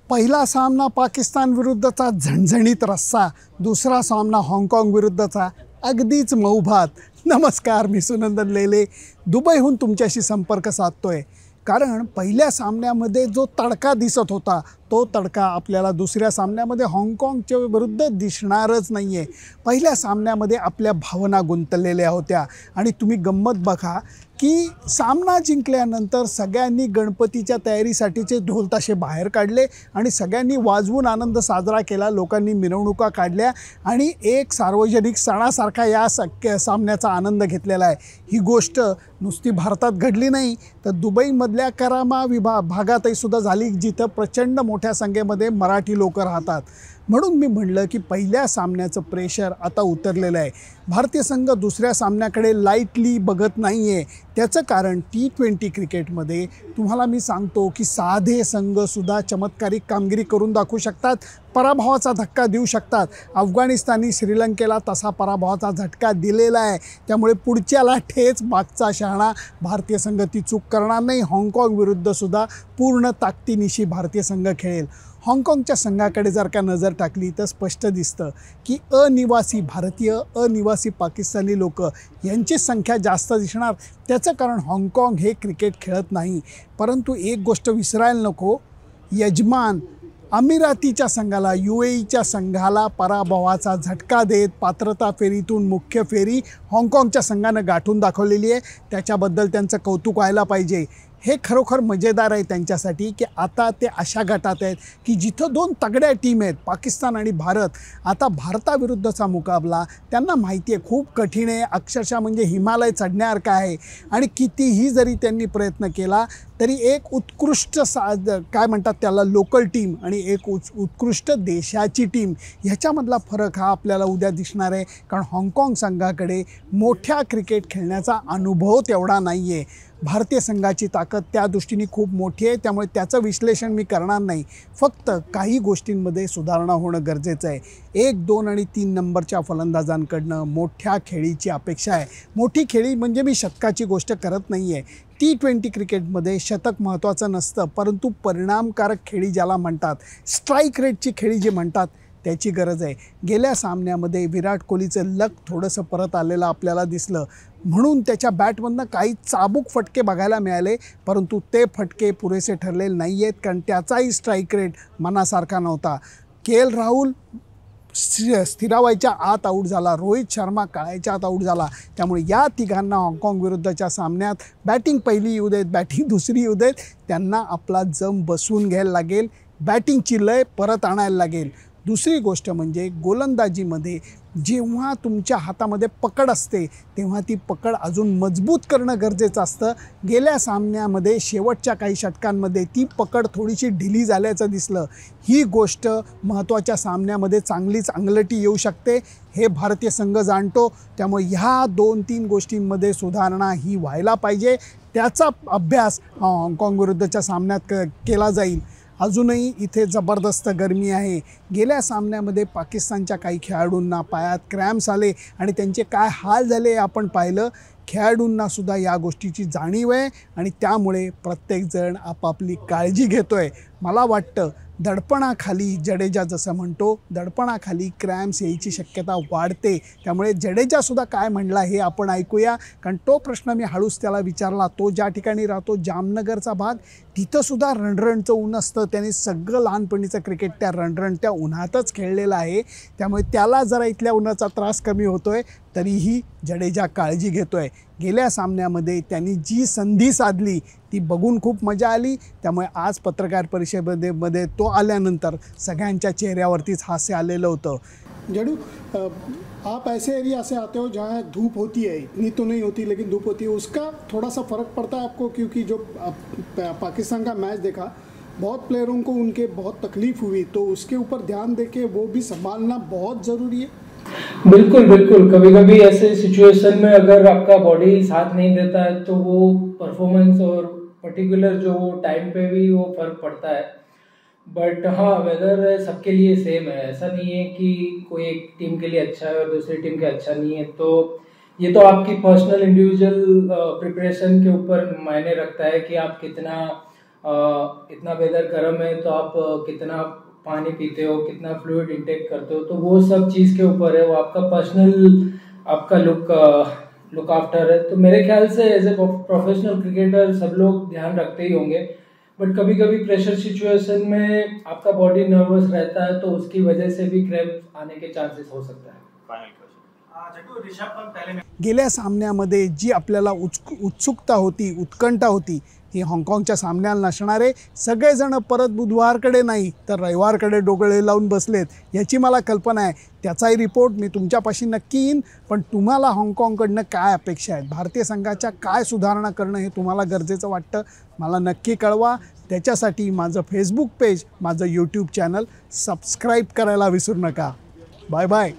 पहिला सामना पाकिस्तान विरुद्धचा झणझणीत रस्सा, दुसरा सामना हाँगकाँग विरुद्धचा अगदीच मऊ भात. नमस्कार, मी सुनंदन लेले दुबईहून तुमच्याशी संपर्क साधतोय. कारण पहिल्या सामन्यामध्ये जो तडका दिसत होता तो तडका आपल्याला दुसऱ्या सामन्यामध्ये हाँगकाँगच्या विरुद्ध दिसणारच नाही आहे. पहिल्या सामन्यामध्ये आपल्या भावना गुंतलेल्या होत्या आणि तुम्ही गंमत बघा की सामना जिंकल्यानंतर सगळ्यांनी गणपतीच्या तयारीसाठीचे ढोल ताशे बाहेर काढले आणि सगळ्यांनी वाजवून आनंद साजरा केला. लोकांनी मिरवणुका काढल्या आणि एक सार्वजनिक सणासारखा या सामन्याचा आनंद घेतलेला आहे. ही गोष्ट नुसती भारतात घडली नाही तर दुबईमधल्या करामा भागातही सुद्धा झाली, जिथं प्रचंड मोठ्या संख्येमध्ये मराठी लोक राहतात. म्हणून मी म्हणलं की पहिल्या सामन्याचं प्रेशर आता उतरलेलं आहे. भारतीय संघ दुसऱ्या सामन्याकडे लाईटली बघत नाही आहे. त्याचं कारण T20 क्रिकेटमध्ये तुम्हाला मी सांगतो की साधे संघसुद्धा चमत्कारिक कामगिरी करून दाखवू शकतात, पराभवाचा धक्का देऊ शकतात. अफगाणिस्तानी श्रीलंकेला तसा पराभवाचा झटका दिलेला आहे. त्यामुळे पुढच्याला ठेच मागचा शहाणा. भारतीय संघ ती चूक करणार नाही. हाँगकाँग विरुद्धसुद्धा पूर्ण ताकदीनिशी भारतीय संघ खेळेल. हाँगकाँगच्या संघाकडे जर का नजर टाकली तर स्पष्ट दिसतं की अनिवासी भारतीय, अनिवासी पाकिस्तानी लोक यांची संख्या जास्त दिसणार. त्याचं कारण हाँगकाँग हे क्रिकेट खेळत नाही. परंतु एक गोष्ट विसरायला नको, यजमान अमिरातीच्या संघाला, UAEच्या संघाला पराभवाचा झटका देत पात्रता फेरीतून मुख्य फेरी हाँगकाँगच्या संघानं गाठून दाखवलेली आहे. त्याच्याबद्दल त्यांचं कौतुक व्हायला पाहिजे. हे खरोखर मजेदार आहे त्यांच्यासाठी की आता ते अशा गटात आहेत की जिथं दोन तगड्या टीम आहेत, पाकिस्तान आणि भारत. आता भारताविरुद्धचा मुकाबला त्यांना माहिती आहे खूप कठीण आहे, अक्षरशः म्हणजे हिमालय चढण्यासारखा आहे. आणि कितीही जरी त्यांनी प्रयत्न केला तरी एक उत्कृष्ट काय म्हणतात त्याला लोकल टीम आणि एक उत्कृष्ट देशाची टीम ह्याच्यामधला फरक हा आपल्याला उद्या दिसणार आहे. कारण हाँगकाँग संघाकडे मोठ्या क्रिकेट खेळण्याचा अनुभव तेवढा नाही आहे. भारतीय संघाची ताकद त्या दृष्टीने खूप मोठी आहे. त्यामुळे त्याचं विश्लेषण मी करणार नाही. फक्त काही गोष्टींमध्ये सुधारणा होणं गरजेचं आहे. 1, 2 आणि 3 नंबरच्या फलंदाजांकडनं मोठ्या खेळीची अपेक्षा आहे. मोठी खेळी म्हणजे मी शतकाची गोष्ट करत नाही आहे. T20 क्रिकेटमध्ये शतक महत्त्वाचं नसतं, परंतु परिणामकारक खेळी ज्याला म्हणतात, स्ट्राईक रेटची खेळी जी म्हणतात त्याची गरज आहे. गेल्या सामन्यामध्ये विराट कोहलीचं लक थोडंसं परत आलेलं आपल्याला दिसलं. म्हणून त्याच्या बॅटमधनं काही चाबूक फटके बघायला मिळाले, परंतु ते फटके पुरेसे ठरलेले नाही आहेत. कारण त्याचाही स्ट्राईक रेट मनासारखा नव्हता. KL राहुल स्थिरावायच्या आत आऊट झाला, रोहित शर्मा काळायच्या आत आऊट झाला. त्यामुळे या तिघांना हाँगकाँग विरुद्धच्या सामन्यात बॅटिंग पहिली येऊ देत, बॅटिंग दुसरी येऊ देत, त्यांना आपला जम बसवून घ्यायला लागेल. बॅटिंगची लय परत आणायला लागेल. दुसरी गोष्ट म्हणजे गोलंदाजीमध्ये जेव्हा तुमच्या हातामध्ये पकड असते तेव्हा ती पकड अजून मजबूत करणं गरजेचं असतं. गेल्या सामन्यामध्ये शेवटच्या काही षटकांमध्ये ती पकड थोडीशी ढिली झाल्याचं दिसलं. ही गोष्ट महत्त्वाच्या सामन्यामध्ये चांगलीच अंगलटी येऊ शकते, हे भारतीय संघ जाणतो. त्यामुळे ह्या 2-3 गोष्टींमध्ये सुधारणा ही व्हायला पाहिजे. त्याचा अभ्यास हाँगकाँग विरुद्धच्या सामन्यात केला जाईल. अजूनही इथे जबरदस्त गरमी आहे. गेल्या सामन्यामध्ये पाकिस्तानच्या काही खेळाडूंना पायात क्रॅम्प्स आले आणि त्यांचे काय हाल झाले आपण पाहिलं. खेळाडूंनासुद्धा या गोष्टीची जाणीव आहे आणि त्यामुळे प्रत्येकजण आपापली काळजी घेतो आहे. मला वाटतं दडपणाखाली जडेजा जसं म्हणतो, दडपणाखाली क्रॅम्प्स यायची शक्यता वाढते. त्यामुळे जडेजासुद्धा काय म्हणला हे आपण ऐकूया. कारण तो प्रश्न मी हळूच त्याला विचारला. तो ज्या ठिकाणी राहतो जामनगरचा भाग, तिथंसुद्धा रणरणचं ऊन असतं. त्याने सगळं लहानपणीचं क्रिकेट त्या रणरणत्या उन्हातच खेळलेलं आहे. त्यामुळे त्याला जरा इथल्या उन्हाचा त्रास कमी होतो आहे, तरीही जडेजा काळजी घेतो आहे. गेल्या सामन्यामध्ये त्यांनी जी संधी साधली ती बघून खूप मजा आली. त्यामुळे आज पत्रकार परिषदेमध्ये तो आल्यानंतर सगळ्यांच्या चेहऱ्यावरतीच हास्य आलेलं होतं. जडू, आप ऐसे एरिया से आते हो जहाँ धूप होती है, इतनी तो नहीं होती लेकिन धूप होती है, उसका थोड़ा सा फ़र्क पड़ता है आपको? क्योंकि जो पाकिस्तान का मैच देखा, बहुत प्लेयरों को उनके बहुत तकलीफ़ हुई, तो उसके ऊपर ध्यान देके वो भी संभालना बहुत ज़रूरी है. बिल्कुल बिल्कुल. कभी कभी ऐसे सिचुएशन में अगर आपका बॉडी साथ नहीं देता है तो वो परफॉर्मेंस और पर्टिकुलर जो टाइम पे भी वो फर्क पड़ता है. बट हाँ, वेदर सबके लिए सेम है. ऐसा नहीं है कि कोई एक टीम के लिए अच्छा है और दूसरी टीम के अच्छा नहीं है. तो ये तो आपकी पर्सनल इंडिविजुअल प्रिपरेशन के ऊपर मायने रखता है कि आप कितना इतना वेदर गर्म है तो आप कितना पानी पीते हो, कितना फ्लूइड इंटेक करते हो, तो वो सब चीज़ के ऊपर है, वो आपका पर्सनल आपका लुक आफ्टर है। तो मेरे ख्याल से एज ए प्रोफेशनल क्रिकेटर सब लोग ध्यान रखते ही होंगे, but Kabhi Kabhi pressure situation में आपका बॉडी नर्वस रहता है तो उसकी वजह से भी क्रैम्प आने के चांसेस हो सकता है। गेल्या सामन्यामध्ये जी आपल्याला उत्सुकता होती, उत्कंठा होती, ही हाँगकाँगच्या सामन्याला नसणारे सगळेजण परत बुधवारकडे नाही तर रविवारकडे डोळे लावून बसलेत याची मला कल्पना आहे। त्याचाही रिपोर्ट मी तुमच्यापाशी नक्की येईन, पण तुम्हाला हाँगकाँगकडनं काय अपेक्षा आहेत, भारतीय संघाच्या काय सुधारणा करणं हे तुम्हाला गरजेचं वाटतं मला नक्की कळवा। त्याच्यासाठी माझं फेसबुक पेज, माझं यूट्यूब चॅनल सबस्क्राईब करायला विसरू नका। Bye bye.